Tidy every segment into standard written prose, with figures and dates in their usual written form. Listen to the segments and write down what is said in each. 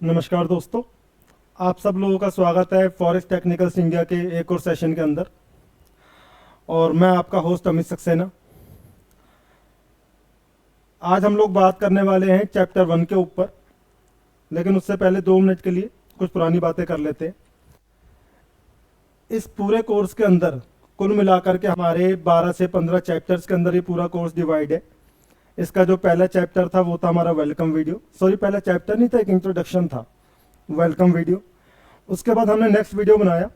नमस्कार दोस्तों, आप सब लोगों का स्वागत है फॉरेक्स टेक्निकल्स इंडिया के एक और सेशन के अंदर। और मैं आपका होस्ट अमित सक्सेना। आज हम लोग बात करने वाले हैं चैप्टर 1 के ऊपर, लेकिन उससे पहले 2 मिनट के लिए कुछ पुरानी बातें कर लेते हैं। इस पूरे कोर्स के अंदर कुल मिलाकर के हमारे 12 से 15 चैप्टर्स के अंदर ये पूरा कोर्स डिवाइड है। इसका जो पहला चैप्टर था वो था हमारा वेलकम वीडियो, सॉरी पहला चैप्टर नहीं था, एक इंट्रोडक्शन था, वेलकम वीडियो। उसके बाद हमने नेक्स्ट वीडियो बनाया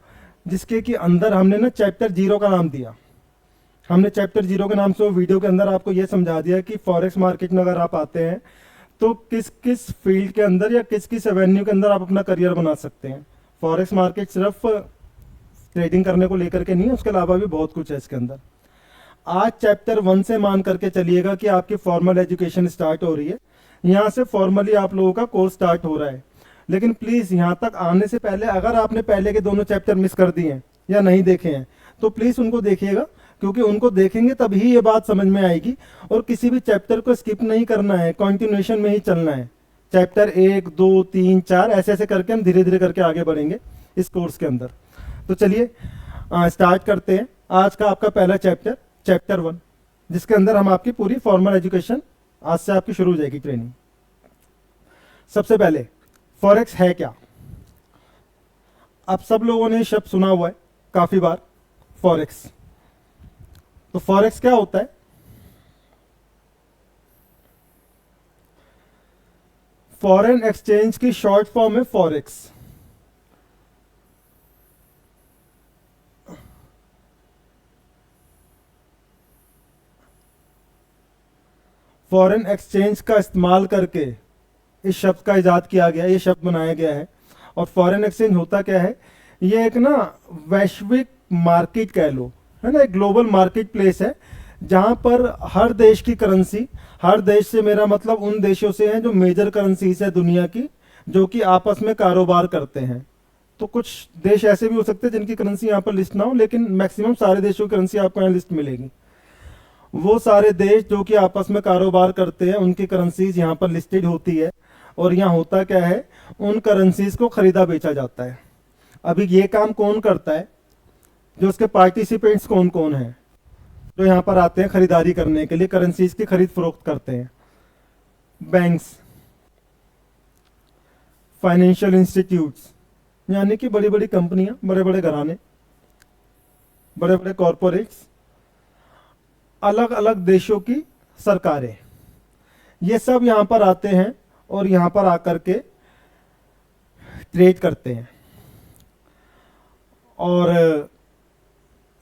जिसके कि अंदर हमने ना चैप्टर 0 का नाम दिया। हमने चैप्टर 0 के नाम से वो वीडियो के अंदर आपको ये समझा दिया कि फॉरेक्स मार्केट में अगर आप आते हैं तो किस किस फील्ड के अंदर या किस किस एवेन्यू के अंदर आप अपना करियर बना सकते हैं। फॉरेक्स मार्केट सिर्फ ट्रेडिंग करने को लेकर के नहीं है, उसके अलावा भी बहुत कुछ है इसके अंदर। आज चैप्टर 1 से मान करके चलिएगा कि आपकी फॉर्मल एजुकेशन स्टार्ट हो रही है। यहाँ से फॉर्मली आप लोगों का कोर्स स्टार्ट हो रहा है। लेकिन प्लीज़ यहाँ तक आने से पहले अगर आपने पहले के दोनों चैप्टर मिस कर दिए हैं या नहीं देखे हैं तो प्लीज़ उनको देखिएगा, क्योंकि उनको देखेंगे तभी ये बात समझ में आएगी। और किसी भी चैप्टर को स्किप नहीं करना है, कंटिन्यूएशन में ही चलना है। चैप्टर 1, 2, 3, 4 ऐसे ऐसे करके हम धीरे धीरे करके आगे बढ़ेंगे इस कोर्स के अंदर। तो चलिए स्टार्ट करते हैं आज का आपका पहला चैप्टर, चैप्टर 1, जिसके अंदर हम आपकी पूरी फॉर्मल एजुकेशन आज से आपकी शुरू हो जाएगी ट्रेनिंग। सबसे पहले फॉरेक्स है क्या? आप सब लोगों ने शब्द सुना हुआ है काफी बार, फॉरेक्स। तो फॉरेक्स क्या होता है? फॉरेन एक्सचेंज की शॉर्ट फॉर्म है फॉरेक्स। फॉरेन एक्सचेंज का इस्तेमाल करके इस शब्द का इजाद किया गया, ये शब्द बनाया गया है। और फॉरेन एक्सचेंज होता क्या है? ये एक ना वैश्विक मार्केट कह लो, है ना, एक ग्लोबल मार्केट प्लेस है जहां पर हर देश की करेंसी, हर देश से मेरा मतलब उन देशों से है जो मेजर करेंसीज है दुनिया की, जो कि आपस में कारोबार करते हैं। तो कुछ देश ऐसे भी हो सकते हैं जिनकी करेंसी यहाँ पर लिस्ट ना हो, लेकिन मैक्सिमम सारे देशों की करेंसी आपको यहाँ लिस्ट मिलेगी। वो सारे देश जो कि आपस में कारोबार करते हैं उनकी करेंसीज यहाँ पर लिस्टेड होती है। और यहाँ होता क्या है, उन करेंसीज को खरीदा बेचा जाता है। अभी ये काम कौन करता है? जो उसके पार्टिसिपेंट्स कौन कौन हैं जो यहाँ पर आते हैं खरीदारी करने के लिए, करेंसीज की खरीद फरोख्त करते हैं? बैंक्स, फाइनेंशियल इंस्टीट्यूट्स, यानी कि बड़ी बड़ी कंपनियां, बड़े बड़े घराने, बड़े बड़े कॉरपोरेट्स, अलग अलग देशों की सरकारें, ये सब यहाँ पर आते हैं और यहाँ पर आकर के ट्रेड करते हैं। और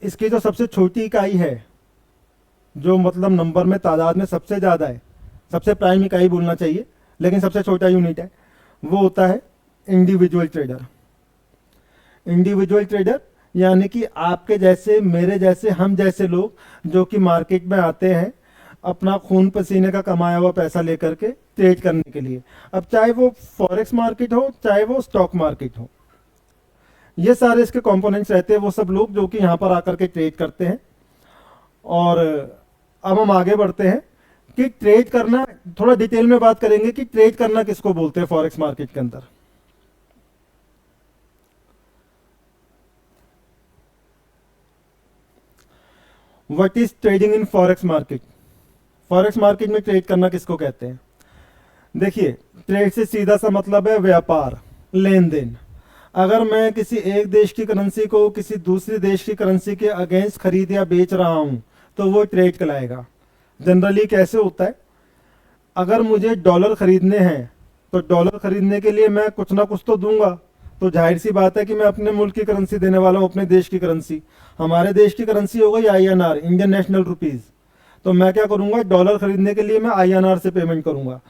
इसकी जो सबसे छोटी इकाई है, जो मतलब नंबर में तादाद में सबसे ज़्यादा है, सबसे प्राइम इकाई बोलना चाहिए लेकिन सबसे छोटा यूनिट है, वो होता है इंडिविजुअल ट्रेडर। इंडिविजुअल ट्रेडर यानी कि आपके जैसे, मेरे जैसे, हम जैसे लोग जो कि मार्केट में आते हैं अपना खून पसीने का कमाया हुआ पैसा लेकर के ट्रेड करने के लिए। अब चाहे वो फॉरेक्स मार्केट हो, चाहे वो स्टॉक मार्केट हो, ये सारे इसके कंपोनेंट्स रहते हैं। वो सब लोग जो कि यहाँ पर आकर के ट्रेड करते हैं। और अब हम आगे बढ़ते हैं कि ट्रेड करना, थोड़ा डिटेल में बात करेंगे कि ट्रेड करना किसको बोलते हैं फॉरेक्स मार्केट के अंदर। What is trading in forex market? Forex market में ट्रेड करना किसको कहते हैं? देखिए, ट्रेड से सीधा सा मतलब है व्यापार, लेन देन। अगर मैं किसी एक देश की करेंसी को किसी दूसरे देश की करेंसी के अगेंस्ट खरीद या बेच रहा हूं तो वो ट्रेड कहलाएगा। जनरली कैसे होता है, अगर मुझे डॉलर खरीदने हैं तो डॉलर खरीदने के लिए मैं कुछ ना कुछ तो दूंगा, तो जाहिर सी बात है कि मैं अपने मुल्क की करेंसी देने वाला हूं, अपने देश की करेंसी। हमारे देश की करेंसी हो गई INR, इंडियन नेशनल रुपीज। तो मैं क्या करूंगा, डॉलर खरीदने के लिए मैं INR से पेमेंट करूंगा।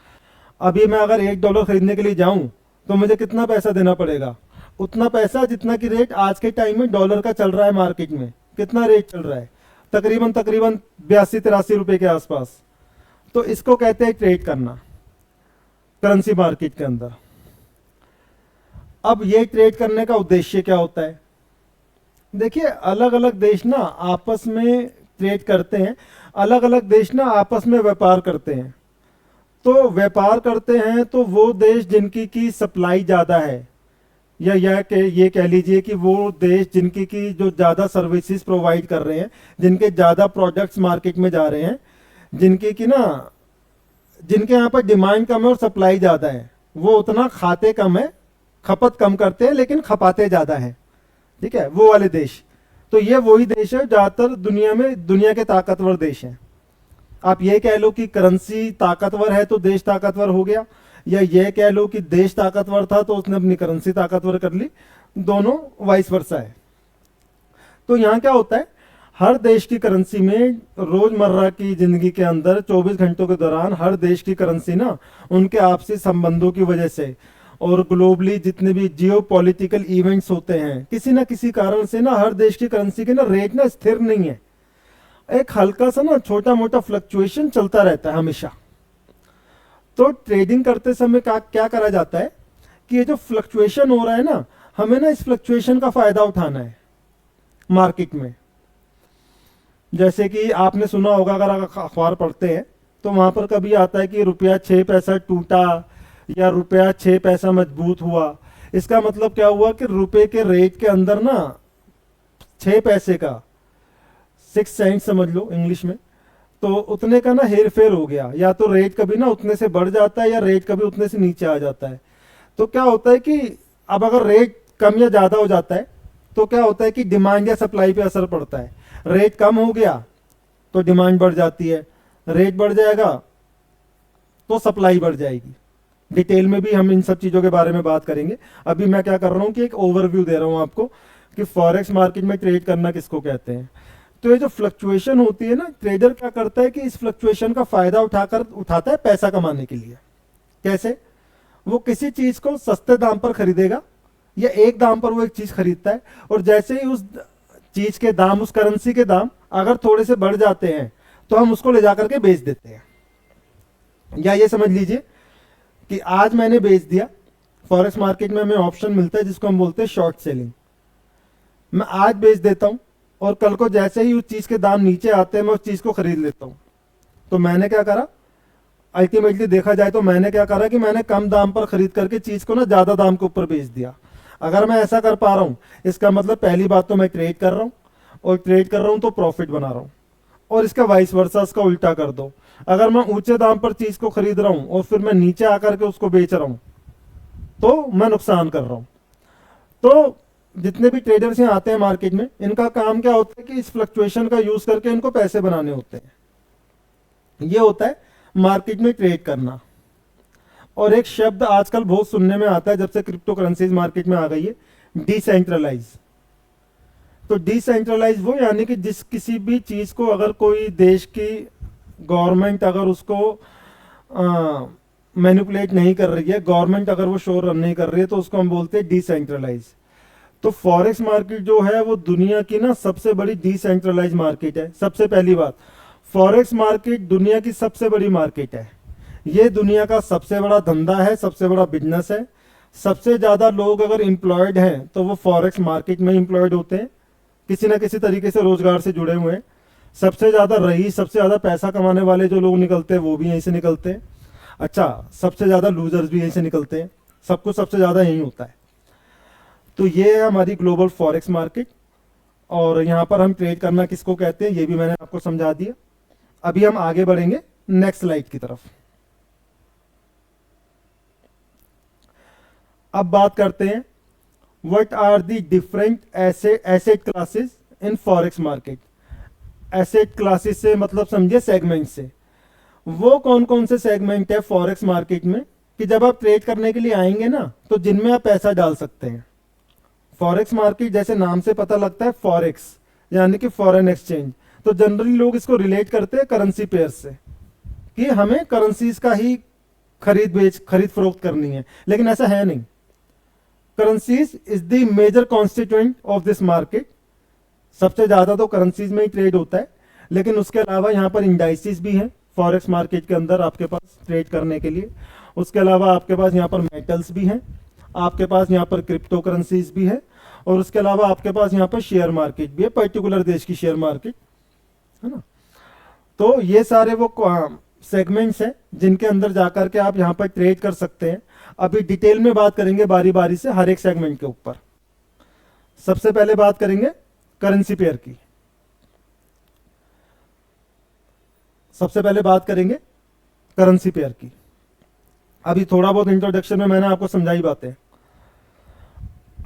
अभी मैं अगर $1 खरीदने के लिए जाऊं तो मुझे कितना पैसा देना पड़ेगा? उतना पैसा जितना की रेट आज के टाइम में डॉलर का चल रहा है मार्केट में। कितना रेट चल रहा है? तकरीबन 82-83 रुपए के आसपास। तो इसको कहते हैं ट्रेड करना करेंसी मार्केट के अंदर। अब ये ट्रेड करने का उद्देश्य क्या होता है? देखिए, अलग अलग देश ना आपस में ट्रेड करते हैं, अलग अलग देश ना आपस में व्यापार करते हैं। तो व्यापार करते हैं तो वो देश जिनकी की सप्लाई ज़्यादा है, या ये कह लीजिए कि वो देश जिनकी की जो ज़्यादा सर्विसेज प्रोवाइड कर रहे हैं, जिनके ज़्यादा प्रोडक्ट्स मार्केट में जा रहे हैं, जिनकी की ना जिनके यहाँ पर डिमांड कम है और सप्लाई ज़्यादा है, वो उतना खाते कम है, खपत कम करते हैं लेकिन खपाते ज़्यादा है। ठीक है, वो वाले देश। तो ये वही देश है ज़्यादातर दुनिया में, दुनिया के ताकतवर देश हैं। आप ये कह लो कि करेंसी ताकतवर है तो देश ताकतवर हो गया, या ये कह लो कि देश ताकतवर था तो उसने अपनी करेंसी ताकतवर कर ली, दोनों वाइस वर्सा है। तो यहाँ क्या होता है, हर देश की करेंसी में रोजमर्रा की जिंदगी के अंदर 24 घंटों के दौरान हर देश की करेंसी ना उनके आपसी संबंधों की वजह से और ग्लोबली जितने भी जियो पॉलिटिकल इवेंट्स होते हैं, किसी ना किसी कारण से ना हर देश की करेंसी के ना रेट ना स्थिर नहीं है, एक हल्का सा ना छोटा मोटा फ्लक्चुएशन चलता रहता है हमेशा। तो ट्रेडिंग करते समय क्या करा जाता है कि ये जो फ्लक्चुएशन हो रहा है ना, हमें ना इस फ्लक्चुएशन का फायदा उठाना है मार्केट में। जैसे कि आपने सुना होगा, अगर आप अखबार पढ़ते हैं तो वहां पर कभी आता है कि रुपया 6 पैसा टूटा या रुपया 6 पैसा मजबूत हुआ। इसका मतलब क्या हुआ कि रुपए के रेट के अंदर ना 6 पैसे का 6 सेंट समझ लो इंग्लिश में, तो उतने का ना हेर फेर हो गया, या तो रेट कभी ना उतने से बढ़ जाता है या रेट कभी उतने से नीचे आ जाता है। तो क्या होता है कि अब अगर रेट कम या ज़्यादा हो जाता है तो क्या होता है कि डिमांड या सप्लाई पे असर पड़ता है। रेट कम हो गया तो डिमांड बढ़ जाती है, रेट बढ़ जाएगा तो सप्लाई बढ़ जाएगी। डिटेल में भी हम इन सब चीज़ों के बारे में बात करेंगे। अभी मैं क्या कर रहा हूँ कि एक ओवरव्यू दे रहा हूँ आपको कि फॉरेक्स मार्केट में ट्रेड करना किसको कहते हैं। तो ये जो फ्लक्चुएशन होती है ना, ट्रेडर क्या करता है कि इस फ्लक्चुएशन का फायदा उठाता है पैसा कमाने के लिए। कैसे? वो किसी चीज को सस्ते दाम पर खरीदेगा या एक दाम पर वो एक चीज खरीदता है, और जैसे ही उस चीज के दाम, उस करेंसी के दाम अगर थोड़े से बढ़ जाते हैं तो हम उसको ले जाकर के बेच देते हैं। या ये समझ लीजिए कि आज मैंने बेच दिया, फॉरेक्स मार्केट में हमें ऑप्शन मिलता है जिसको हम बोलते हैं शॉर्ट सेलिंग। मैं आज बेच देता हूं और कल को जैसे ही उस चीज के दाम नीचे आते हैं मैं उस चीज को खरीद लेता हूं। तो मैंने क्या करा, अल्टीमेटली देखा जाए तो मैंने क्या करा कि मैंने कम दाम पर खरीद करके चीज को ना ज्यादा दाम के ऊपर बेच दिया। अगर मैं ऐसा कर पा रहा हूं, इसका मतलब पहली बात तो मैं ट्रेड कर रहा हूं, और ट्रेड कर रहा हूं तो प्रॉफिट बना रहा हूं। और इसका वाइस वर्सा, इसका उल्टा कर दो, अगर मैं ऊंचे दाम पर चीज को खरीद रहा हूं और फिर मैं नीचे आकर के उसको बेच रहा हूं तो मैं नुकसान कर रहा हूं। तो जितने भी ट्रेडर्स यहाँ आते हैं मार्केट में, इनका काम क्या होता है कि इस फ्लक्चुएशन का यूज करके इनको पैसे बनाने होते हैं। ये होता है मार्केट में ट्रेड करना। और एक शब्द आजकल बहुत सुनने में आता है जब से क्रिप्टो करेंसीज मार्केट में आ गई है, डिसेंट्रलाइज। तो डिसेंट्रलाइज वो यानी कि जिस किसी भी चीज को अगर कोई देश की गवर्नमेंट अगर उसको मैनिपुलेट नहीं कर रही है, गवर्नमेंट अगर वो शो रन नहीं कर रही है, तो उसको हम बोलते हैं डिसेंट्रलाइज। तो फॉरेक्स मार्केट जो है वो दुनिया की ना सबसे बड़ी डिसेंट्रलाइज मार्केट है। सबसे पहली बात, फॉरेक्स मार्केट दुनिया की सबसे बड़ी मार्केट है। ये दुनिया का सबसे बड़ा धंधा है, सबसे बड़ा बिजनेस है। सबसे ज्यादा लोग अगर एम्प्लॉयड हैं तो वो फॉरेक्स मार्केट में एम्प्लॉयड होते हैं, किसी ना किसी तरीके से रोजगार से जुड़े हुए हैं। सबसे ज्यादा रईस, सबसे ज्यादा पैसा कमाने वाले जो लोग निकलते हैं वो भी यहीं से निकलते हैं। अच्छा, सबसे ज्यादा लूजर्स भी यहीं से निकलते हैं। सब कुछ सबसे ज्यादा यहीं होता है। तो ये है हमारी ग्लोबल फॉरेक्स मार्केट, और यहाँ पर हम ट्रेड करना किसको कहते हैं ये भी मैंने आपको समझा दिया। अभी हम आगे बढ़ेंगे नेक्स्ट स्लाइड की तरफ। अब बात करते हैं what are the different asset classes in forex market. Asset classes से मतलब समझिए सेगमेंट से। वो कौन कौन से सेगमेंट है फॉरेक्स मार्केट में कि जब आप ट्रेड करने के लिए आएंगे ना तो जिनमें आप पैसा डाल सकते हैं। फॉरेक्स मार्केट जैसे नाम से पता लगता है, फॉरेक्स यानी कि फॉरेन एक्सचेंज। तो जनरली लोग इसको रिलेट करते हैं करेंसी पेयर्स से कि हमें करेंसीज का ही खरीद फरोख्त करनी है, लेकिन ऐसा है नहीं। Currencies is the major constituent of this market. सबसे ज्यादा तो करेंसीज में ही ट्रेड होता है, लेकिन उसके अलावा यहाँ पर इंडाइसिस भी हैं फॉरेक्स मार्केट के अंदर आपके पास ट्रेड करने के लिए। उसके अलावा आपके पास यहाँ पर मेटल्स भी हैं, आपके पास यहाँ पर क्रिप्टो करेंसीज भी है, और उसके अलावा आपके पास यहाँ पर शेयर मार्केट भी है, पर्टिकुलर देश की शेयर मार्केट है ना। तो ये सारे वो सेगमेंट्स हैं जिनके अंदर जाकर के आप यहाँ पर ट्रेड कर सकते हैं। अभी डिटेल में बात करेंगे बारी बारी से हर एक सेगमेंट के ऊपर। सबसे पहले बात करेंगे करेंसी पेयर की। सबसे पहले बात करेंगे करेंसी पेयर की। अभी थोड़ा बहुत इंट्रोडक्शन में मैंने आपको समझाई बातें।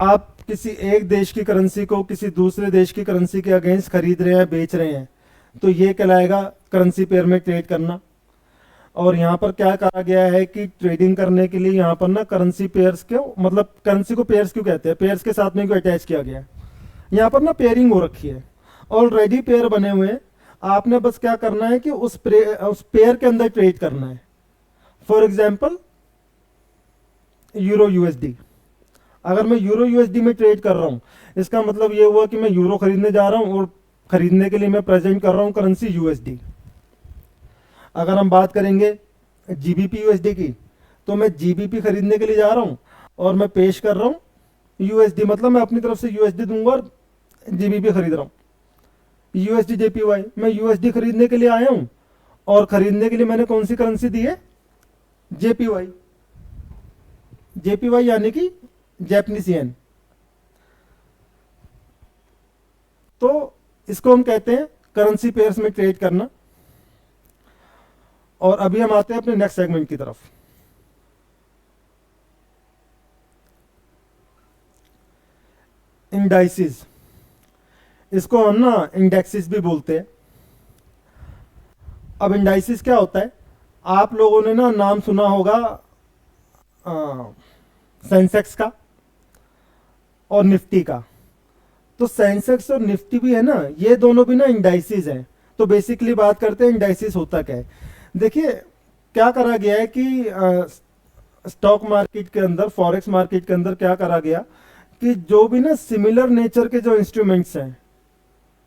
आप किसी एक देश की करेंसी को किसी दूसरे देश की करेंसी के अगेंस्ट खरीद रहे हैं, बेच रहे हैं, तो ये कहलाएगा करेंसी पेयर में ट्रेड करना। और यहाँ पर क्या कहा गया है कि ट्रेडिंग करने के लिए यहाँ पर ना करेंसी पेयर्स के, मतलब करेंसी को पेयर्स क्यों कहते हैं, पेयर्स के साथ में क्यों अटैच किया गया है, यहाँ पर ना पेयरिंग हो रखी है, ऑलरेडी पेयर बने हुए हैं। आपने बस क्या करना है कि उस पेयर के अंदर ट्रेड करना है। फॉर एग्जाम्पल यूरो यूएसडी, अगर मैं यूरो यूएसडी में ट्रेड कर रहा हूँ, इसका मतलब ये हुआ कि मैं यूरो खरीदने जा रहा हूँ और खरीदने के लिए मैं प्रेजेंट कर रहा हूँ करेंसी यूएसडी। अगर हम बात करेंगे जीबीपी यूएसडी की, तो मैं जीबीपी खरीदने के लिए जा रहा हूँ और मैं पेश कर रहा हूँ यूएसडी, मतलब मैं अपनी तरफ से यूएसडी दूंगा और जीबीपी खरीद रहा हूँ। यूएसडी जेपीवाई, मैं यूएसडी खरीदने के लिए आया हूँ और खरीदने के लिए मैंने कौन सी करेंसी दी है, जेपीवाई। जेपीवाई यानी कि जैपनीज येन। तो इसको हम कहते हैं करेंसी पेयर्स में ट्रेड करना। और अभी हम आते हैं अपने नेक्स्ट सेगमेंट की तरफ। इंडाइसिस, इसको हम ना इंडेक्सिस भी बोलते हैं। अब इंडाइसिस क्या होता है, आप लोगों ने ना नाम सुना होगा सेंसेक्स का और निफ्टी का। तो सेंसेक्स और निफ्टी भी है ना, ये दोनों भी ना इंडाइसिस हैं। तो बेसिकली बात करते हैं इंडाइसिस होता क्या है। देखिए क्या करा गया है कि स्टॉक मार्केट के अंदर, फॉरेक्स मार्केट के अंदर क्या करा गया कि जो भी ना सिमिलर नेचर के जो इंस्ट्रूमेंट्स हैं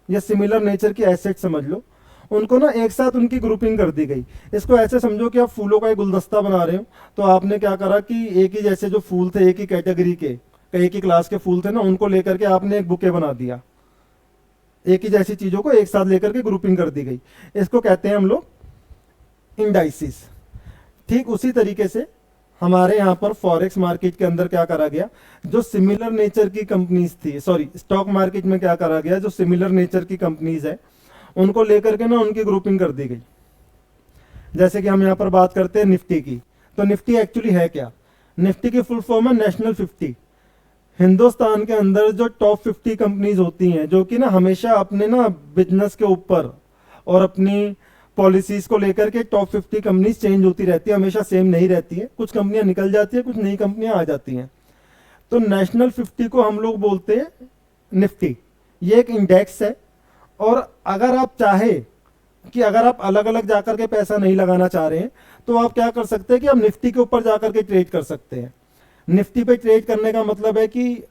या सिमिलर नेचर की एसेट समझ लो, उनको ना एक साथ उनकी ग्रुपिंग कर दी गई। इसको ऐसे समझो कि आप फूलों का एक गुलदस्ता बना रहे हो, तो आपने क्या करा कि एक ही जैसे जो फूल थे, एक ही कैटेगरी के, एक ही क्लास के फूल थे ना, उनको लेकर के आपने एक बुके बना दिया। एक ही जैसी चीजों को एक साथ लेकर के ग्रुपिंग कर दी गई, इसको कहते हैं हम लोग इंडाइसिस। ठीक उसी तरीके से हमारे यहाँ पर फॉरेक्स मार्केट के अंदर क्या करा गया, जो सिमिलर नेचर की कंपनीज थी, सॉरी स्टॉक मार्केट में क्या करा गया, जो सिमिलर नेचर की कंपनीज है उनको लेकर के ना उनकी ग्रुपिंग कर दी गई। जैसे कि हम यहाँ पर बात करते हैं निफ्टी की, तो निफ्टी एक्चुअली है क्या, निफ्टी की फुल फॉर्म है नेशनल 50। हिंदुस्तान के अंदर जो टॉप 50 कंपनीज होती हैं, जो कि ना हमेशा अपने ना बिजनेस के ऊपर और अपनी पॉलिसीज को लेकर के टॉप 50 कंपनीज चेंज होती रहती है, हमेशा सेम नहीं रहती है। कुछ कंपनियां निकल जाती है, कुछ नई कंपनियां आ जाती हैं। तो नेशनल 50 को हम लोग बोलते हैं निफ्टी। ये एक इंडेक्स है। और अगर आप चाहे कि अगर आप अलग अलग जाकर के पैसा नहीं लगाना चाह रहे हैं, तो आप क्या कर सकते हैं कि आप निफ्टी के ऊपर जाकर के ट्रेड कर सकते हैं। निफ्टी पे ट्रेड करने का मतलब है कि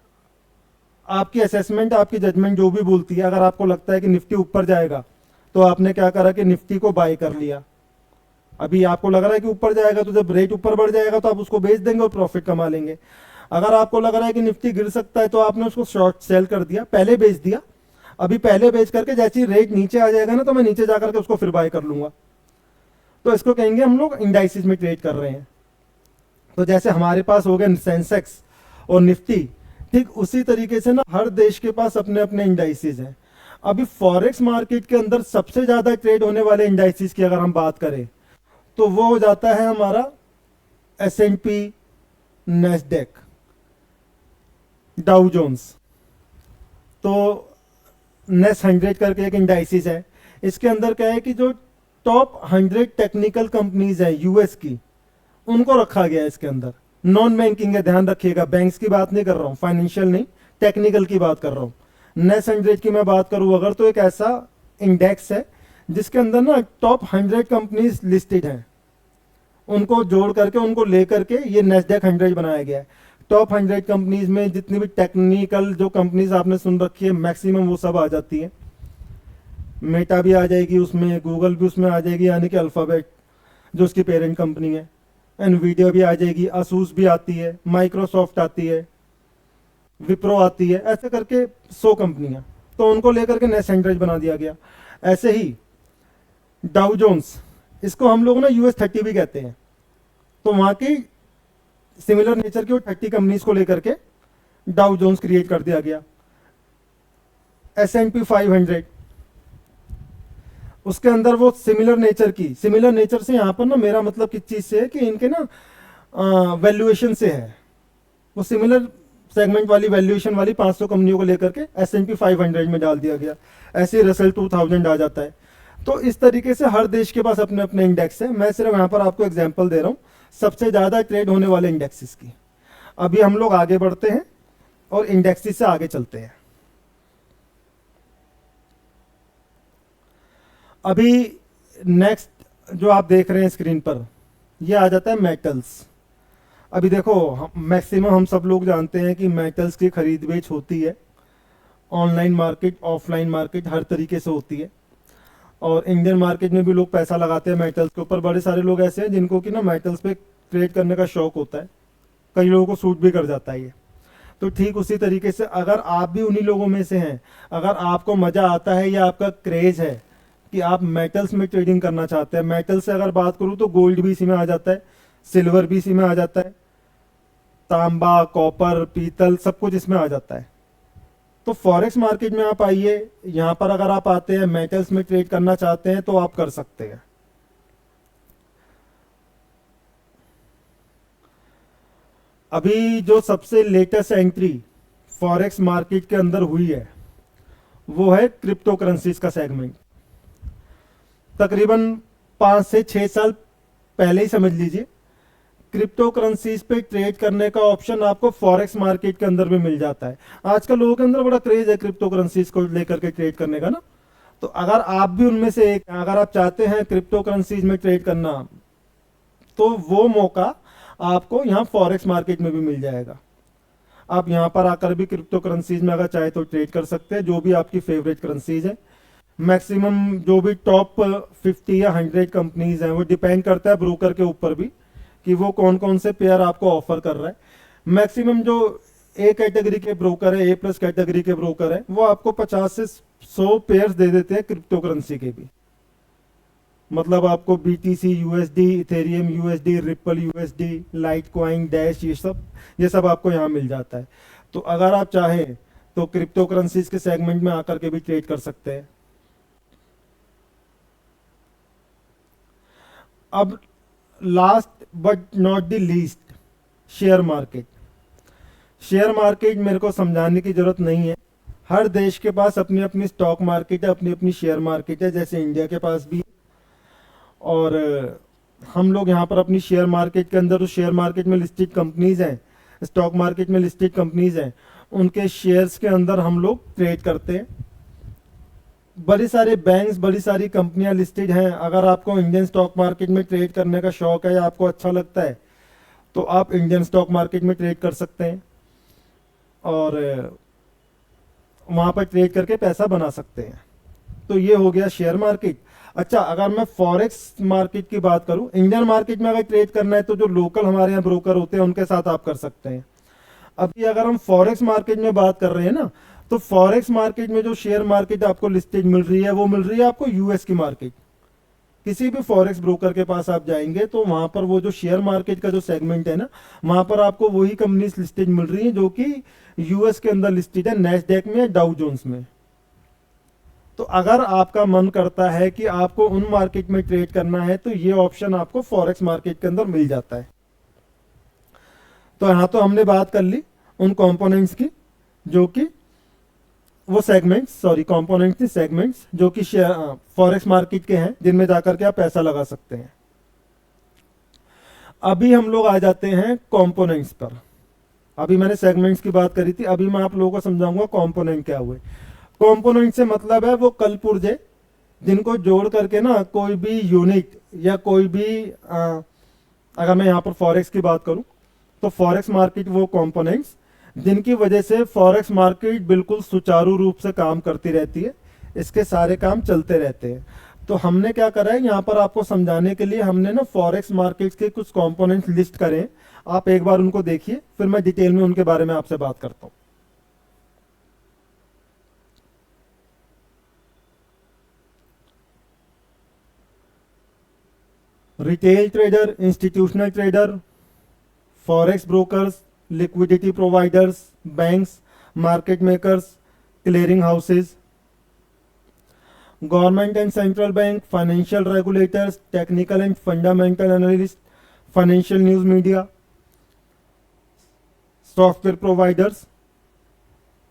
आपकी असेसमेंट, आपकी जजमेंट जो भी बोलती है, अगर आपको लगता है कि निफ्टी ऊपर जाएगा, तो आपने क्या करा कि निफ्टी को बाय कर लिया। अभी आपको लग रहा है कि ऊपर जाएगा, तो जब रेट ऊपर बढ़ जाएगा तो आप उसको बेच देंगे और प्रॉफिट कमा लेंगे। अगर आपको लग रहा है कि निफ्टी गिर सकता है, तो आपने उसको शॉर्ट सेल कर दिया, पहले बेच दिया। अभी पहले बेच करके जैसे रेट नीचे आ जाएगा ना, तो मैं नीचे जाकर के उसको फिर बाय कर लूंगा। तो इसको कहेंगे हम लोग इंडाइसिस में ट्रेड कर रहे हैं। तो जैसे हमारे पास हो गए सेंसेक्स और निफ्टी, ठीक उसी तरीके से ना हर देश के पास अपने अपने इंडाइसिस हैं। अभी फॉरेक्स मार्केट के अंदर सबसे ज्यादा ट्रेड होने वाले इंडाइसिस की अगर हम बात करें, तो वो हो जाता है हमारा S&P, नैस्डैक, डाउ जोन्स। तो नेस 100 करके एक इंडाइसिस है। इसके अंदर क्या है कि जो टॉप 100 टेक्निकल कंपनीज है यूएस की, उनको रखा गया है इसके अंदर। नॉन बैंकिंग है, ध्यान रखिएगा, बैंक्स की बात नहीं कर रहा हूं, फाइनेंशियल नहीं, टेक्निकल की बात कर रहा हूं। नेस 100 की मैं बात करूं अगर, तो एक ऐसा इंडेक्स है जिसके अंदर ना टॉप 100 कंपनीज लिस्टेड हैं, उनको जोड़ करके, उनको लेकर के ये नेस्डैक 100 बनाया गया है। टॉप 100 कंपनीज में जितनी भी टेक्निकल जो कंपनीज आपने सुन रखी है, मैक्सिमम वो सब आ जाती है। मेटा भी आ जाएगी उसमें, गूगल भी उसमें आ जाएगी, यानी कि अल्फाबेट जो उसकी पेरेंट कंपनी है, एनवीडिया भी आ जाएगी, असूस भी आती है, माइक्रोसॉफ्ट आती है, विप्रो आती है, ऐसे करके 100 कंपनियां। तो उनको लेकर के नेस 100 बना दिया गया। ऐसे ही डाउ जोन्स इसको हम लोग ना US30 भी कहते हैं। तो वहाँ की सिमिलर नेचर की वो 30 कंपनीज को लेकर के डाउ जोन्स क्रिएट कर दिया गया। S&P 500, उसके अंदर वो सिमिलर नेचर की, सिमिलर नेचर से यहाँ पर ना मेरा मतलब किस चीज़ से है कि इनके ना वैल्यूएशन से है। वो सिमिलर सेगमेंट वाली वैल्यूएशन वाली 500 कंपनियों को लेकर के S&P 500 में डाल दिया गया। ऐसे रसेल 2000 आ जाता है। तो इस तरीके से हर देश के पास अपने अपने इंडेक्स है। मैं सिर्फ यहाँ पर आपको एग्जांपल दे रहा हूँ सबसे ज़्यादा ट्रेड होने वाले इंडेक्सेस की। अभी हम लोग आगे बढ़ते हैं और इंडेक्सेस से आगे चलते हैं। अभी नेक्स्ट जो आप देख रहे हैं स्क्रीन पर, ये आ जाता है मेटल्स। अभी देखो मैक्सिमम हम सब लोग जानते हैं कि मेटल्स की खरीद बेच होती है, ऑनलाइन मार्केट, ऑफलाइन मार्केट, हर तरीके से होती है। और इंडियन मार्केट में भी लोग पैसा लगाते हैं मेटल्स के ऊपर। बड़े सारे लोग ऐसे हैं जिनको कि ना मेटल्स पे ट्रेड करने का शौक होता है, कई लोगों को सूट भी कर जाता है ये। तो ठीक उसी तरीके से अगर आप भी उन्हीं लोगों में से हैं, अगर आपको मज़ा आता है या आपका क्रेज है कि आप मेटल्स में ट्रेडिंग करना चाहते हैं, मेटल से अगर बात करूँ तो गोल्ड भी इसी में आ जाता है, सिल्वर भी इसी में आ जाता है, तांबा, कॉपर, पीतल, सब कुछ इसमें आ जाता है। तो फॉरेक्स मार्केट में आप आइए, यहाँ पर अगर आप आते हैं मेटल्स में ट्रेड करना चाहते हैं तो आप कर सकते हैं। अभी जो सबसे लेटेस्ट एंट्री फॉरेक्स मार्केट के अंदर हुई है वो है क्रिप्टो करेंसीज का सेगमेंट। तकरीबन 5 से 6 साल पहले ही समझ लीजिए क्रिप्टो करेंसीज पे ट्रेड करने का ऑप्शन आपको फॉरेक्स मार्केट के अंदर भी मिल जाता है। आजकल लोगों के अंदर बड़ा क्रेज है क्रिप्टो करेंसीज को लेकर के ट्रेड करने का ना। तो अगर आप भी उनमें से एक, अगर आप चाहते हैं क्रिप्टो करेंसीज में ट्रेड करना, तो वो मौका आपको यहाँ फॉरेक्स मार्केट में भी मिल जाएगा। आप यहाँ पर आकर भी क्रिप्टो करेंसीज में अगर चाहे तो ट्रेड कर सकते हैं, जो भी आपकी फेवरेट करेंसीज है। मैक्सिमम जो भी टॉप 50 या 100 कंपनीज हैं, वो डिपेंड करता है ब्रोकर के ऊपर भी कि वो कौन कौन से पेयर आपको ऑफर कर रहा है। मैक्सिमम जो ए कैटेगरी के ब्रोकर है, A+ कैटेगरी के ब्रोकर है, वो आपको 50 से 100 पेयर्स दे देते हैं क्रिप्टो करेंसी के भी। मतलब आपको BTC USD, Ethereum USD, ripple USD, Litecoin, dash, ये सब आपको यहाँ मिल जाता है। तो अगर आप चाहें तो क्रिप्टो करेंसीज के सेगमेंट में आकर के भी ट्रेड कर सकते हैं। अब last but not the least, share market. Share market मेरे को समझाने की जरूरत नहीं है, हर देश के पास अपनी अपनी स्टॉक मार्केट है, अपनी अपनी शेयर मार्केट है, जैसे इंडिया के पास भी। और हम लोग यहाँ पर अपनी शेयर मार्केट के अंदर, उस शेयर मार्केट में लिस्टेड कंपनीज हैं, स्टॉक मार्केट में लिस्टेड कंपनीज हैं, उनके शेयर्स के अंदर हम लोग ट्रेड करते हैं। बड़ी सारे बैंक्स, बड़ी सारी कंपनियां लिस्टेड हैं। अगर आपको इंडियन स्टॉक मार्केट में ट्रेड करने का शौक है या आपको अच्छा लगता है तो आप इंडियन स्टॉक मार्केट में ट्रेड कर सकते हैं और वहाँ पर ट्रेड करके पैसा बना सकते हैं। तो ये हो गया शेयर मार्केट। अच्छा, अगर मैं फॉरेक्स मार्केट की बात करूं, इंडियन मार्केट में अगर ट्रेड करना है तो जो लोकल हमारे यहाँ ब्रोकर होते हैं उनके साथ आप कर सकते हैं। अभी अगर हम फॉरेक्स मार्केट में बात कर रहे हैं ना, तो फॉरेक्स मार्केट में जो शेयर मार्केट आपको लिस्टेड मिल रही है वो मिल रही है आपको US की मार्केट। किसी भी फॉरेक्स ब्रोकर के पास आप जाएंगे तो वहां पर वो जो शेयर मार्केट का जो सेगमेंट है ना, वहां पर आपको वही कंपनीज लिस्टेड मिल रही है जो कि US के अंदर लिस्टेड है, नैस्डैक में, डाउ जोन्स में। तो अगर आपका मन करता है कि आपको उन मार्केट में ट्रेड करना है तो ये ऑप्शन आपको फॉरेक्स मार्केट के अंदर मिल जाता है। तो यहाँ तो हमने बात कर ली उन कंपोनेंट्स की जो कि वो सेगमेंट्स, सॉरी कंपोनेंट्स नहीं, सेगमेंट्स जो कि फॉरेक्स मार्केट के हैं, जिनमें जाकर के आप पैसा लगा सकते हैं। अभी हम लोग आ जाते हैं कंपोनेंट्स पर। अभी मैंने सेगमेंट्स की बात करी थी, अभी मैं आप लोगों को समझाऊंगा कंपोनेंट क्या हुए। कंपोनेंट से मतलब है वो कल पुर्जे जिनको जोड़ करके ना कोई भी यूनिट या कोई भी अगर मैं यहाँ पर फॉरेक्स की बात करूं तो फॉरेक्स मार्केट वो कंपोनेंट्स जिनकी वजह से फॉरेक्स मार्केट बिल्कुल सुचारू रूप से काम करती रहती है, इसके सारे काम चलते रहते हैं। तो हमने क्या करा है यहाँ पर आपको समझाने के लिए, हमने ना फॉरेक्स मार्केट के कुछ कंपोनेंट्स लिस्ट करे। आप एक बार उनको देखिए, फिर मैं डिटेल में उनके बारे में आपसे बात करता हूँ। Retail trader, institutional trader, forex brokers, liquidity providers, banks, market makers, clearing houses, government and central bank, financial regulators, technical and fundamental analyst, financial news media, software providers,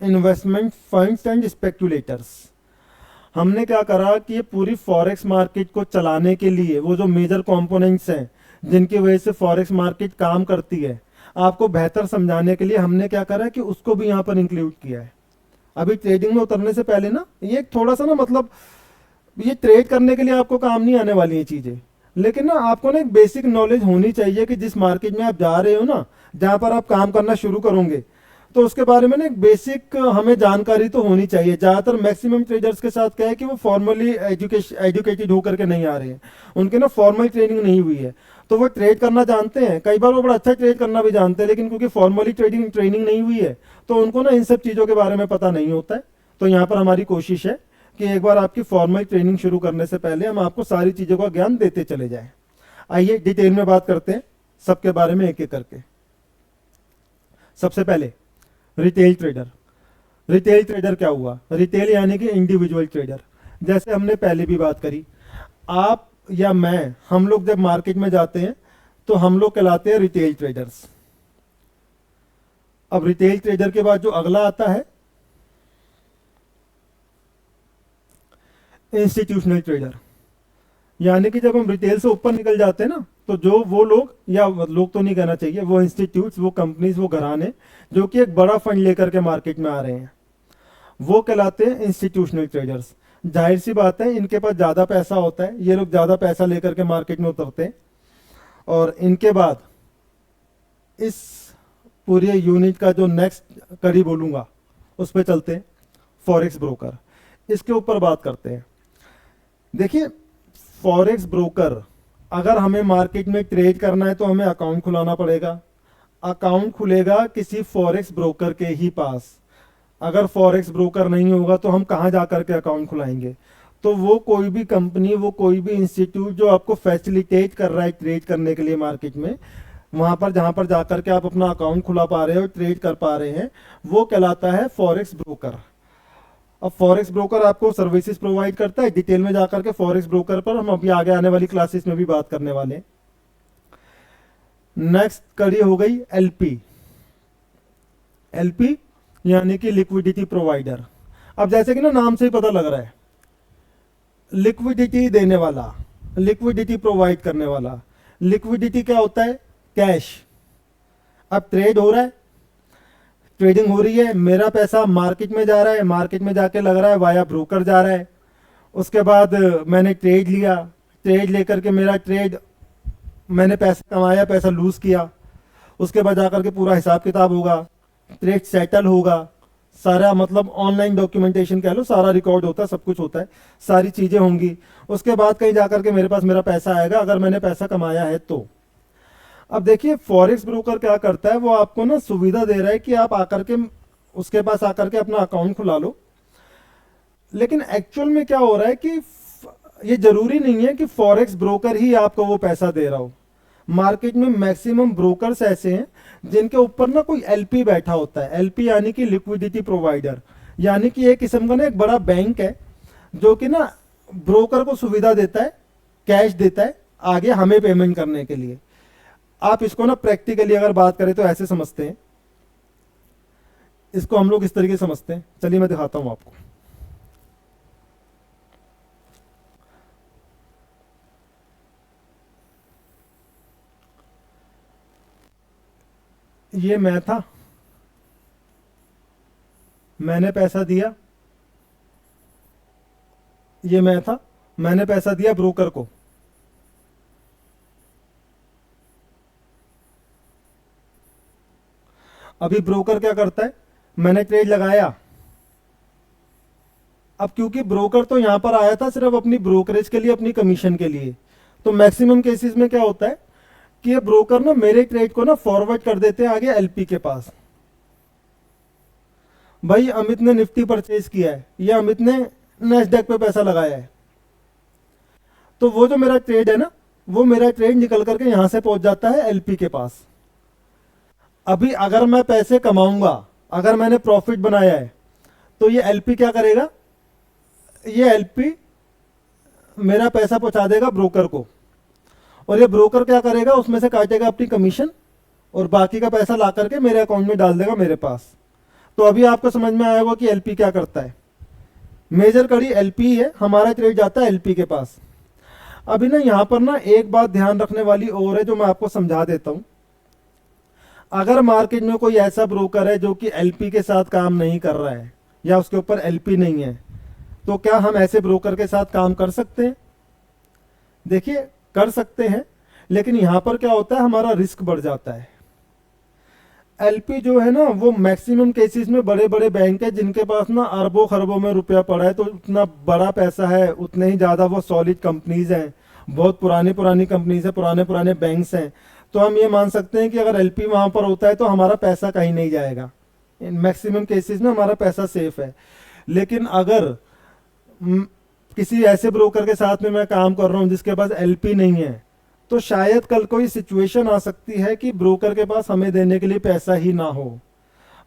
investment funds and speculators. हमने क्या करा कि ये पूरी forex market को चलाने के लिए वो जो मेजर कंपोनेंट्स हैं जिनकी वजह से फॉरेक्स मार्केट काम करती है, आपको बेहतर समझाने के लिए हमने क्या करा कि उसको भी यहाँ पर इंक्लूड किया है। अभी ट्रेडिंग में उतरने से पहले ना ये थोड़ा सा ना मतलब ये ट्रेड करने के लिए आपको काम नहीं आने वाली ये चीज़ें, लेकिन ना आपको ना एक बेसिक नॉलेज होनी चाहिए कि जिस मार्केट में आप जा रहे हो ना, जहाँ पर आप काम करना शुरू करोगे, तो उसके बारे में ना एक बेसिक हमें जानकारी तो होनी चाहिए। ज़्यादातर मैक्सिमम ट्रेडर्स के साथ क्या है कि वो फॉर्मली एजुकेटेड होकर के नहीं आ रहे हैं, उनके ना फॉर्मल ट्रेनिंग नहीं हुई है, तो वो ट्रेड करना जानते हैं, कई बार वो बड़ा अच्छा ट्रेड करना भी जानते हैं, लेकिन क्योंकि फॉर्मली ट्रेनिंग नहीं हुई है तो उनको ना इन सब चीज़ों के बारे में पता नहीं होता है। तो यहाँ पर हमारी कोशिश है कि एक बार आपकी फॉर्मल ट्रेनिंग शुरू करने से पहले हम आपको सारी चीज़ों का ज्ञान देते चले जाएं। आइए डिटेल में बात करते हैं सबके बारे में एक एक करके। सबसे पहले रिटेल ट्रेडर। रिटेल ट्रेडर क्या हुआ? रिटेल यानी कि इंडिविजुअल ट्रेडर। जैसे हमने पहले भी बात करी, आप या मैं, हम लोग जब मार्केट में जाते हैं तो हम लोग कहलाते हैं रिटेल ट्रेडर्स। अब रिटेल ट्रेडर के बाद जो अगला आता है इंस्टीट्यूशनल ट्रेडर, यानी कि जब हम रिटेल से ऊपर निकल जाते हैं ना, तो जो वो लोग, या लोग तो नहीं कहना चाहिए, वो इंस्टीट्यूट्स, वो कंपनीज, वो घराने जो कि एक बड़ा फंड लेकर के मार्केट में आ रहे हैं, वो कहलाते हैं इंस्टीट्यूशनल ट्रेडर्स। जाहिर सी बात है इनके पास ज़्यादा पैसा होता है, ये लोग ज़्यादा पैसा लेकर के मार्केट में उतरते हैं। और इनके बाद इस पूरे यूनिट का जो नेक्स्ट कड़ी बोलूँगा उस पर चलते हैं, फॉरेक्स ब्रोकर। इसके ऊपर बात करते हैं। देखिए, फॉरेक्स ब्रोकर, अगर हमें मार्केट में ट्रेड करना है तो हमें अकाउंट खुलाना पड़ेगा। अकाउंट खुलेगा किसी फॉरेक्स ब्रोकर के ही पास। अगर फॉरेक्स ब्रोकर नहीं होगा तो हम कहाँ जा कर के अकाउंट खुलाएंगे? तो वो कोई भी कंपनी, वो कोई भी इंस्टीट्यूट जो आपको फैसिलिटेट कर रहा है ट्रेड करने के लिए मार्केट में, वहाँ पर जहाँ पर जा कर के आप अपना अकाउंट खुला पा रहे हो, ट्रेड कर पा रहे हैं, वो कहलाता है फॉरेक्स ब्रोकर। अब फॉरेक्स ब्रोकर आपको सर्विसेज प्रोवाइड करता है। डिटेल में जाकर के फॉरेक्स ब्रोकर पर हम अभी आगे आने वाली क्लासेस में भी बात करने वाले हैं। नेक्स्ट कड़ी हो गई एलपी। एलपी यानी कि लिक्विडिटी प्रोवाइडर। अब जैसे कि ना नाम से ही पता लग रहा है, लिक्विडिटी देने वाला, लिक्विडिटी प्रोवाइड करने वाला। लिक्विडिटी क्या होता है? कैश। अब ट्रेड हो रहा है, ट्रेडिंग हो रही है, मेरा पैसा मार्केट में जा रहा है, मार्केट में जाके लग रहा है वाया ब्रोकर जा रहा है। उसके बाद मैंने ट्रेड लिया, ट्रेड लेकर के मेरा ट्रेड, मैंने पैसा कमाया, पैसा लूज़ किया, उसके बाद जाकर के पूरा हिसाब किताब होगा, ट्रेड सेटल होगा, सारा मतलब ऑनलाइन डॉक्यूमेंटेशन कह लो, सारा रिकॉर्ड होता है, सब कुछ होता है, सारी चीज़ें होंगी। उसके बाद कहीं जाकर के मेरे पास मेरा पैसा आएगा, अगर मैंने पैसा कमाया है तो। अब देखिए, फॉरेक्स ब्रोकर क्या करता है, वो आपको ना सुविधा दे रहा है कि आप आकर के उसके पास आकर के अपना अकाउंट खुला लो। लेकिन एक्चुअल में क्या हो रहा है कि ये जरूरी नहीं है कि फॉरेक्स ब्रोकर ही आपको वो पैसा दे रहा हो। मार्केट में मैक्सिमम ब्रोकर्स ऐसे हैं जिनके ऊपर ना कोई एलपी बैठा होता है। एलपी यानी कि लिक्विडिटी प्रोवाइडर, यानी कि एक किस्म का ना एक बड़ा बैंक है जो कि ना ब्रोकर को सुविधा देता है, कैश देता है आगे हमें पेमेंट करने के लिए। आप इसको ना प्रैक्टिकली अगर बात करें तो ऐसे समझते हैं, इसको हम लोग इस तरीके से समझते हैं। चलिए मैं दिखाता हूं आपको। ये मैं था, मैंने पैसा दिया, ये मैं था, मैंने पैसा दिया ब्रोकर को। अभी ब्रोकर क्या करता है, मैंने ट्रेड लगाया। अब क्योंकि ब्रोकर तो यहां पर आया था सिर्फ अपनी ब्रोकरेज के लिए, अपनी कमीशन के लिए, तो मैक्सिमम केसेस में क्या होता है कि ये ब्रोकर ना मेरे ट्रेड को ना फॉरवर्ड कर देते हैं आगे एलपी के पास। भाई अमित ने निफ्टी परचेज किया है, या अमित ने नेस्डैक पे पैसा लगाया है, तो वो जो मेरा ट्रेड है ना, वो मेरा ट्रेड निकल करके यहां से पहुंच जाता है एलपी के पास। अभी अगर मैं पैसे कमाऊंगा, अगर मैंने प्रॉफिट बनाया है, तो ये एलपी क्या करेगा, ये एलपी मेरा पैसा पहुंचा देगा ब्रोकर को, और ये ब्रोकर क्या करेगा, उसमें से काटेगा अपनी कमीशन और बाकी का पैसा ला करके मेरे अकाउंट में डाल देगा मेरे पास। तो अभी आपको समझ में आएगा कि एलपी क्या करता है। मेजर कड़ी एलपी है, हमारा ट्रेड जाता है एलपी के पास। अभी ना यहाँ पर ना एक बात ध्यान रखने वाली और है जो मैं आपको समझा देता हूँ। अगर मार्केट में कोई ऐसा ब्रोकर है जो कि एलपी के साथ काम नहीं कर रहा है या उसके ऊपर एलपी नहीं है, तो क्या हम ऐसे ब्रोकर के साथ काम कर सकते हैं? देखिए कर सकते हैं, लेकिन यहां पर क्या होता है, हमारा रिस्क बढ़ जाता है। एलपी जो है ना, वो मैक्सिमम केसेस में बड़े बड़े बैंक है जिनके पास ना अरबों खरबों में रुपया पड़ा है, तो उतना बड़ा पैसा है, उतने ही ज़्यादा वो सॉलिड कंपनीज हैं, बहुत पुरानी पुरानी कंपनीज है, पुराने पुराने बैंक्स हैं। तो हम ये मान सकते हैं कि अगर एलपी वहाँ पर होता है तो हमारा पैसा कहीं नहीं जाएगा, इन मैक्सिमम केसेस में हमारा पैसा सेफ है। लेकिन अगर किसी ऐसे ब्रोकर के साथ में मैं काम कर रहा हूँ जिसके पास एलपी नहीं है, तो शायद कल कोई सिचुएशन आ सकती है कि ब्रोकर के पास हमें देने के लिए पैसा ही ना हो।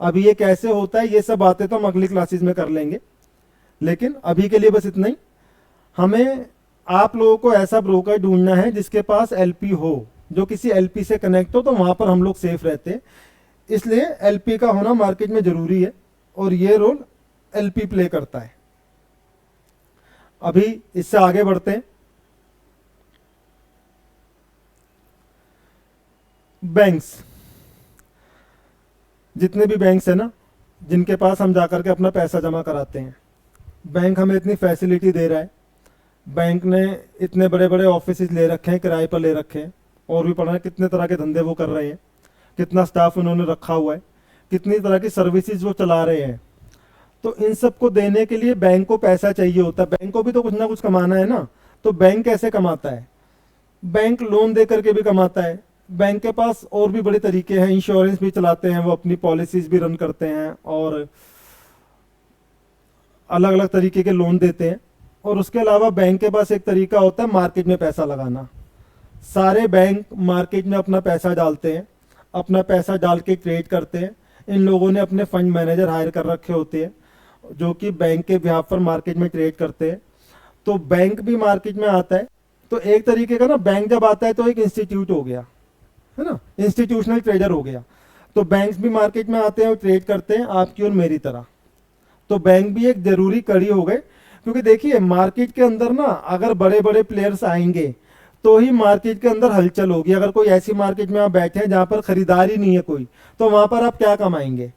अभी ये कैसे होता है, ये सब बातें तो हम अगली क्लासेस में कर लेंगे, लेकिन अभी के लिए बस इतना ही। हमें आप लोगों को ऐसा ब्रोकर ढूंढना है जिसके पास एलपी हो, जो किसी एलपी से कनेक्ट हो, तो वहां पर हम लोग सेफ रहते हैं। इसलिए एलपी का होना मार्केट में जरूरी है और ये रोल एलपी प्ले करता है। अभी इससे आगे बढ़ते हैं। बैंक्स, जितने भी बैंक्स है ना, जिनके पास हम जाकर के अपना पैसा जमा कराते हैं, बैंक हमें इतनी फैसिलिटी दे रहा है, बैंक ने इतने बड़े बड़े ऑफिस ले रखे हैं, किराए पर ले रखे हैं, और भी पढ़ा है कितने तरह के धंधे वो कर रहे हैं, कितना स्टाफ उन्होंने रखा हुआ है, कितनी तरह की सर्विसेज वो चला रहे हैं। तो इन सब को देने के लिए बैंक को पैसा चाहिए होता है, बैंक को भी तो कुछ ना कुछ कमाना है ना। तो बैंक कैसे कमाता है? बैंक लोन दे करके भी कमाता है। बैंक के पास और भी बड़े तरीके हैं, इंश्योरेंस भी चलाते हैं, वो अपनी पॉलिसीज भी रन करते हैं और अलग अलग तरीके के लोन देते हैं। और उसके अलावा बैंक के पास एक तरीका होता है मार्केट में पैसा लगाना। सारे बैंक मार्केट में अपना पैसा डालते हैं, अपना पैसा डाल के ट्रेड करते हैं। इन लोगों ने अपने फंड मैनेजर हायर कर रखे होते हैं जो कि बैंक के बिहाफ पर मार्केट में ट्रेड करते हैं। तो बैंक भी मार्केट में आता है। तो एक तरीके का ना, बैंक जब आता है तो एक इंस्टीट्यूट हो गया, है ना, इंस्टीट्यूशनल ट्रेडर हो गया। तो बैंक्स भी मार्केट में आते हैं और ट्रेड करते हैं, आपकी और मेरी तरह। तो बैंक भी एक जरूरी कड़ी हो गए, क्योंकि देखिए मार्केट के अंदर ना अगर बड़े बड़े प्लेयर्स आएंगे तो ही मार्केट के अंदर हलचल होगी। अगर कोई ऐसी मार्केट में आप बैठे हैं जहां पर खरीदार ही नहीं है कोई, तो वहां पर आप क्या कमाएंगे?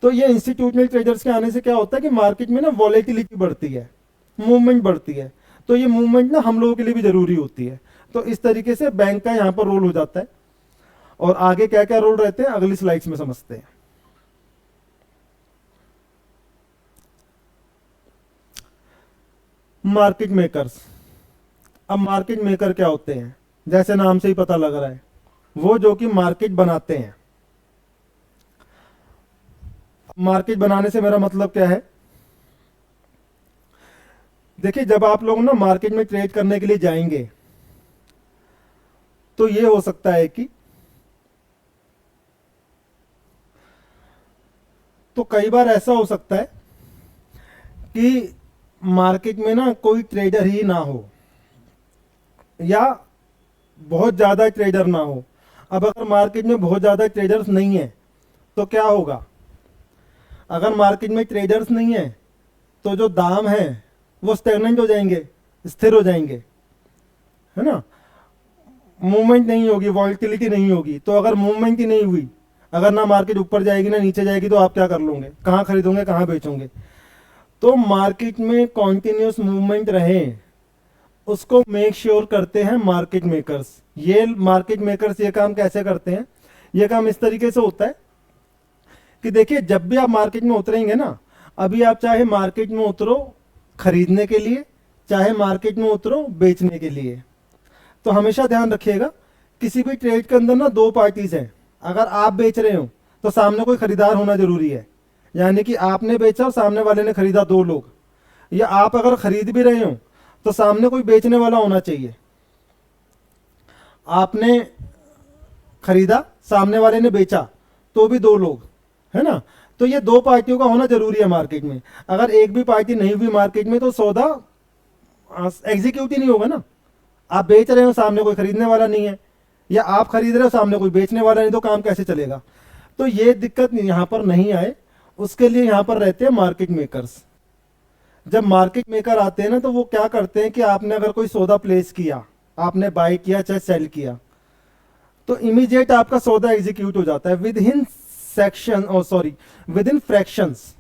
तो ये इंस्टीट्यूशनल ट्रेडर्स के आने से क्या होता है कि मार्केट में ना वॉलेटिलिटी बढ़ती है, मूवमेंट बढ़ती है। तो ये मूवमेंट ना हम लोगों के लिए भी जरूरी होती है। तो इस तरीके से बैंक का यहाँ पर रोल हो जाता है। और आगे क्या क्या रोल रहते हैं अगली स्लाइड्स में समझते हैं। Market makers. अब मार्केट मेकर क्या होते हैं? जैसे नाम से ही पता लग रहा है, वो जो कि मार्केट बनाते हैं। मार्केट बनाने से मेरा मतलब क्या है? देखिए जब आप लोग ना मार्केट में ट्रेड करने के लिए जाएंगे तो ये हो सकता है कि तो कई बार ऐसा हो सकता है कि मार्केट में ना कोई ट्रेडर ही ना हो या बहुत ज़्यादा ट्रेडर ना हो। अब अगर मार्केट में बहुत ज़्यादा ट्रेडर्स नहीं है तो क्या होगा? अगर मार्केट में ट्रेडर्स नहीं है तो जो दाम है वो स्टेगनेंट हो जाएंगे, स्थिर हो जाएंगे, है ना। मूवमेंट नहीं होगी, वॉलेटिलिटी नहीं होगी। तो अगर मूवमेंट ही नहीं हुई, अगर ना मार्केट ऊपर जाएगी ना नीचे जाएगी, तो आप क्या कर लोगे? कहाँ खरीदोगे, कहाँ बेचोगे? तो मार्केट में कॉन्टिन्यूस मूवमेंट रहे, उसको मेक श्योर करते हैं मार्केट मेकर्स। ये मार्केट मेकर्स ये काम कैसे करते हैं? ये काम इस तरीके से होता है कि देखिए जब भी आप मार्केट में उतरेंगे ना, अभी आप चाहे मार्केट में उतरो खरीदने के लिए, चाहे मार्केट में उतरो बेचने के लिए, तो हमेशा ध्यान रखिएगा किसी भी ट्रेड के अंदर ना दो पार्टीज हैं। अगर आप बेच रहे हो तो सामने कोई खरीदार होना जरूरी है, यानी कि आपने बेचा और सामने वाले ने खरीदा, दो लोग। या आप अगर खरीद भी रहे हो तो सामने कोई बेचने वाला होना चाहिए। आपने खरीदा, सामने वाले ने बेचा, तो भी दो लोग, है ना। तो ये दो पार्टियों का होना जरूरी है मार्केट में। अगर एक भी पार्टी नहीं हुई मार्केट में तो सौदा एग्जीक्यूट ही नहीं होगा ना। आप बेच रहे हो, सामने कोई खरीदने वाला नहीं है, या आप खरीद रहे हो, सामने कोई बेचने वाला नहीं, तो काम कैसे चलेगा। तो ये दिक्कत यहाँ पर नहीं आए, उसके लिए यहाँ पर रहते हैं मार्केट मेकर्स। जब मार्केट मेकर आते हैं ना, तो वो क्या करते हैं कि आपने अगर कोई सौदा प्लेस किया, आपने बाय किया चाहे सेल किया, तो इमीडिएट आपका सौदा एग्जीक्यूट हो जाता है विद इन सेक्शन, और sorry, with in fractions,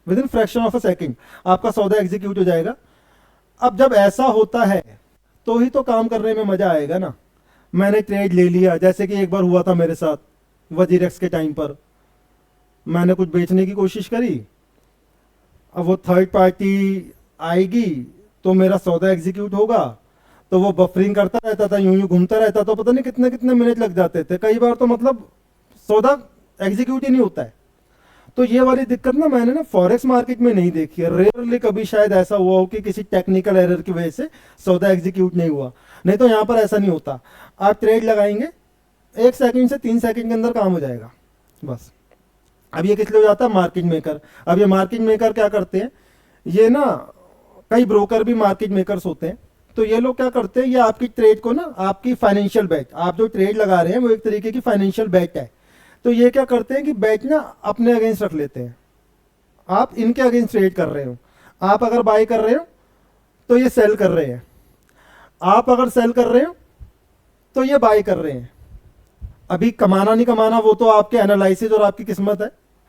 with in fraction of a second आपका सौदा एग्जीक्यूट हो जाएगा। अब जब ऐसा होता है तो ही तो काम करने में मजा आएगा ना। मैंने ट्रेड ले लिया, जैसे कि एक बार हुआ था मेरे साथ वजीरेक्स के टाइम पर, मैंने कुछ बेचने की कोशिश करी, अब वो थर्ड पार्टी आएगी तो मेरा सौदा एग्जीक्यूट होगा, तो वो बफरिंग करता रहता था, यूं यूं घूमता रहता, तो पता नहीं कितने कितने मिनट लग जाते थे, कई बार तो मतलब सौदा एग्जीक्यूट ही नहीं होता है। तो ये वाली दिक्कत ना मैंने ना फॉरेक्स मार्केट में नहीं देखी है। रेयरली कभी शायद ऐसा हुआ हो कि किसी टेक्निकल एरर की वजह से सौदा एग्जीक्यूट नहीं हुआ, नहीं तो यहाँ पर ऐसा नहीं होता। आप ट्रेड लगाएंगे, 1 सेकंड से 3 सेकंड के अंदर काम हो जाएगा बस। अब ये किस लिए हो जाता है, मार्केट मेकर। अब ये मार्केट मेकर क्या करते हैं, ये ना कई ब्रोकर भी मार्केट मेकर्स होते हैं, तो ये लोग क्या करते हैं, ये आपकी ट्रेड को ना, आपकी फाइनेंशियल बेट, आप जो ट्रेड लगा रहे हैं वो एक तरीके की फाइनेंशियल बेट है, तो ये क्या करते हैं कि बेट ना अपने अगेंस्ट रख लेते हैं। आप इनके अगेंस्ट ट्रेड कर रहे हो, आप अगर बाय कर रहे हो तो ये सेल कर रहे हैं, आप अगर सेल कर रहे हो तो ये बाय कर रहे हैं। अभी कमाना नहीं कमाना वो तो आपके एनालिसिस और आपकी किस्मत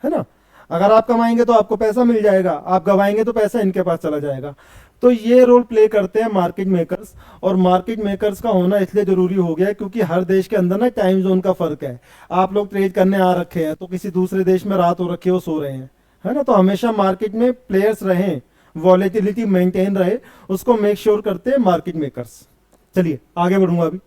है ना। अगर आप कमाएंगे तो आपको पैसा मिल जाएगा, आप गवाएंगे तो पैसा इनके पास चला जाएगा। तो ये रोल प्ले करते हैं मार्केट मेकर्स, और मार्केट मेकर्स का होना इसलिए जरूरी हो गया है क्योंकि हर देश के अंदर ना टाइम जोन का फर्क है। आप लोग ट्रेड करने आ रखे हैं तो किसी दूसरे देश में रात हो रखी है, वो सो रहे हैं, है ना। तो हमेशा मार्केट में प्लेयर्स रहें, वॉलेटिलिटी मेंटेन रहे, उसको मेक श्योर करते हैं मार्केट मेकर्स। चलिए आगे बढ़ूंगा। अभी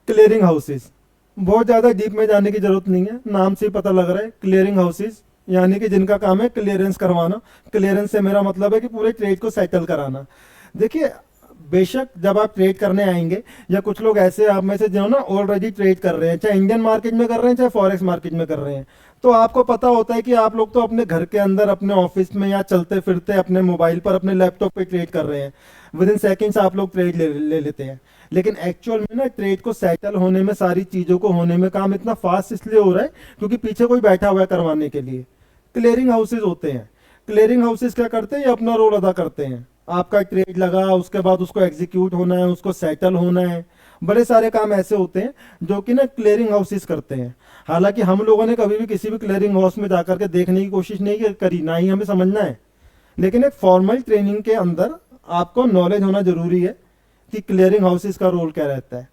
क्लियरिंग हाउसेस, बहुत ज्यादा डीप में जाने की जरूरत नहीं है, नाम से ही पता लग रहा है। क्लियरिंग हाउसेस यानी कि जिनका काम है क्लियरेंस करवाना। क्लियरेंस से मेरा मतलब है कि पूरे ट्रेड को सेटल कराना। देखिए, बेशक जब आप ट्रेड करने आएंगे, या कुछ लोग ऐसे आप में से जो ना ऑलरेडी ट्रेड कर रहे हैं, चाहे इंडियन मार्केट में कर रहे हैं चाहे फॉरेक्स मार्केट में कर रहे हैं, तो आपको पता होता है कि आप लोग तो अपने घर के अंदर, अपने ऑफिस में, या चलते फिरते अपने मोबाइल पर, अपने लैपटॉप पे ट्रेड कर रहे हैं। विद इन सेकेंड्स आप लोग ट्रेड ले लेते हैं। लेकिन एक्चुअल में ना ट्रेड को सेटल होने में, सारी चीज़ों को होने में काम इतना फास्ट इसलिए हो रहा है क्योंकि पीछे कोई बैठा हुआ है करवाने के लिए। क्लियरिंग हाउसेज होते हैं। क्लियरिंग हाउसेज क्या करते हैं, ये अपना रोल अदा करते हैं। आपका ट्रेड लगा, उसके बाद उसको एग्जीक्यूट होना है, उसको सेटल होना है, बड़े सारे काम ऐसे होते हैं जो कि ना क्लियरिंग हाउसेज करते हैं। हालांकि हम लोगों ने कभी भी किसी भी क्लियरिंग हाउस में जाकर के देखने की कोशिश नहीं करी, ना ही हमें समझना है। लेकिन एक फॉर्मल ट्रेनिंग के अंदर आपको नॉलेज होना जरूरी है कि क्लियरिंग हाउसेस का रोल क्या रहता है।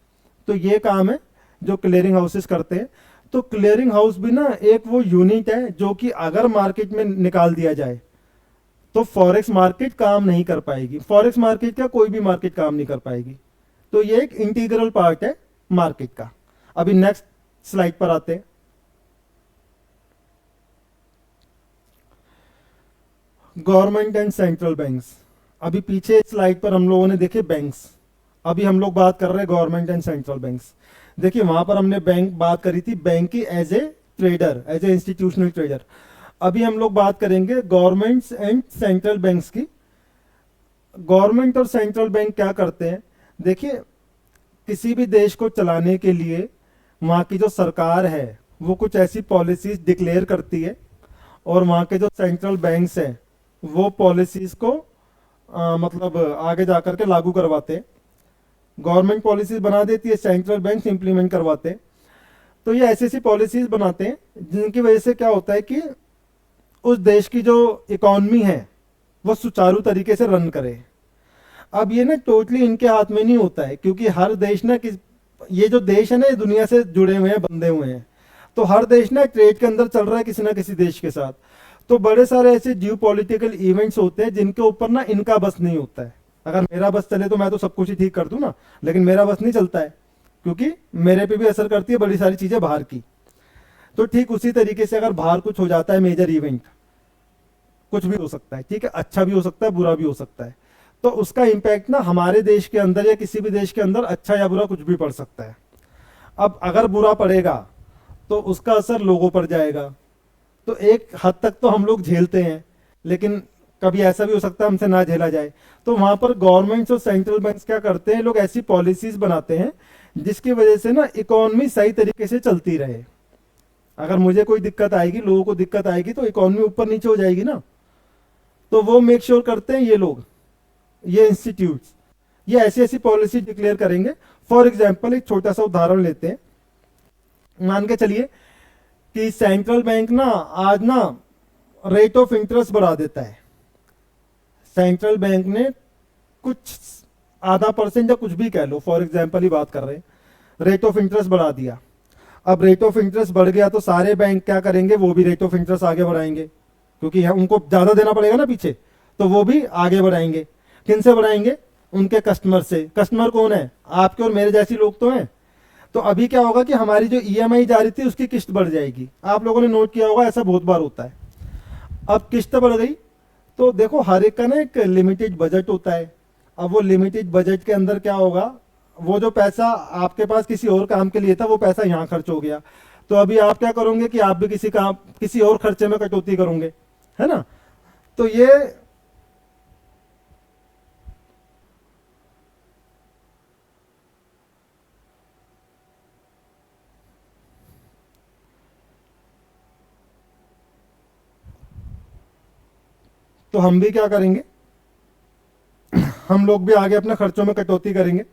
तो ये काम है जो क्लियरिंग हाउसेस करते हैं। तो क्लियरिंग हाउस भी ना एक वो यूनिट है जो कि अगर मार्केट में निकाल दिया जाए तो फॉरेक्स मार्केट काम नहीं कर पाएगी। फॉरेक्स मार्केट का कोई भी मार्केट काम नहीं कर पाएगी। तो ये एक इंटीग्रल पार्ट है मार्केट का। अभी नेक्स्ट स्लाइड पर आते हैं। Government and central banks. अभी पीछे स्लाइड पर हम लोगों ने देखे बैंक्स, अभी हम लोग बात कर रहे हैं गवर्नमेंट एंड सेंट्रल बैंक्स। देखिए वहां पर हमने बैंक बात करी थी, बैंक की as a trader, as a institutional trader. अभी हम लोग बात करेंगे गवर्नमेंट्स एंड सेंट्रल बैंक्स की। गवर्नमेंट और सेंट्रल बैंक क्या करते हैं, देखिए किसी भी देश को चलाने के लिए वहाँ की जो सरकार है वो कुछ ऐसी पॉलिसीज डिक्लेयर करती है, और वहाँ के जो सेंट्रल बैंक्स हैं वो पॉलिसीज को मतलब आगे जाकर के लागू करवाते हैं। गवर्नमेंट पॉलिसीज बना देती है, सेंट्रल बैंक इंप्लीमेंट करवाते हैं। तो ये ऐसी ऐसी पॉलिसीज बनाते हैं जिनकी वजह से क्या होता है कि उस देश की जो इकॉनमी है वो सुचारू तरीके से रन करे। अब ये ना टोटली इनके हाथ में नहीं होता है, क्योंकि हर देश ना ये जो देश है ना, ये दुनिया से जुड़े हुए हैं, बंधे हुए हैं। तो हर देश ना ट्रेड के अंदर चल रहा है किसी ना किसी देश के साथ। तो बड़े सारे ऐसे जियो पॉलिटिकल इवेंट्स होते हैं जिनके ऊपर ना इनका बस नहीं होता है। अगर मेरा बस चले तो मैं तो सब कुछ ही ठीक कर दूं ना, लेकिन मेरा बस नहीं चलता है क्योंकि मेरे पे भी असर करती है बड़ी सारी चीजें बाहर की। तो ठीक उसी तरीके से अगर बाहर कुछ हो जाता है, मेजर इवेंट, कुछ भी हो सकता है, ठीक है, अच्छा भी हो सकता है, बुरा भी हो सकता है। तो उसका इम्पैक्ट ना हमारे देश के अंदर या किसी भी देश के अंदर अच्छा या बुरा कुछ भी पड़ सकता है। अब अगर बुरा पड़ेगा तो उसका असर लोगों पर जाएगा। तो एक हद तक तो हम लोग झेलते हैं, लेकिन कभी ऐसा भी हो सकता है हमसे ना झेला जाए। तो वहां पर गवर्नमेंट्स और सेंट्रल बैंक्स क्या करते हैं, लोग ऐसी पॉलिसीज बनाते हैं जिसकी वजह से ना इकोनॉमी सही तरीके से चलती रहे। अगर मुझे कोई दिक्कत आएगी, लोगों को दिक्कत आएगी, तो इकोनॉमी ऊपर नीचे हो जाएगी ना। तो वो मेक श्योर करते हैं ये लोग, ये इंस्टीट्यूट्स, ये ऐसी ऐसी पॉलिसी डिक्लेयर करेंगे। फॉर एग्जाम्पल एक छोटा सा उदाहरण लेते हैं। मान के चलिए कि सेंट्रल बैंक ना आज ना रेट ऑफ इंटरेस्ट बढ़ा देता है। सेंट्रल बैंक ने कुछ आधा परसेंट या कुछ भी कह लो, फॉर एग्जाम्पल ही बात कर रहे हैं, रेट ऑफ इंटरेस्ट बढ़ा दिया। अब रेट ऑफ इंटरेस्ट बढ़ गया तो सारे बैंक क्या करेंगे, वो भी रेट ऑफ इंटरेस्ट आगे बढ़ाएंगे, क्योंकि उनको ज्यादा देना पड़ेगा ना पीछे, तो वो भी आगे बढ़ाएंगे। किन से बढ़ाएंगे? उनके कस्टमर से। कस्टमर कौन है? आपके और मेरे जैसी लोग तो हैं। तो अभी क्या होगा कि हमारी जो ईएमआई जा रही थी उसकी किस्त बढ़ जाएगी। आप लोगों ने नोट किया होगा, ऐसा बहुत बार होता है। अब किस्त बढ़ गई तो देखो हर एक का ना एक लिमिटेड बजट होता है। अब वो लिमिटेड बजट के अंदर क्या होगा, वो जो पैसा आपके पास किसी और काम के लिए था वो पैसा यहाँ खर्च हो गया। तो अभी आप क्या करोगे कि आप भी किसी काम, किसी और खर्चे में कटौती करोगे, है ना। तो ये तो हम भी क्या करेंगे, हम लोग भी आगे अपने खर्चों में कटौती करेंगे।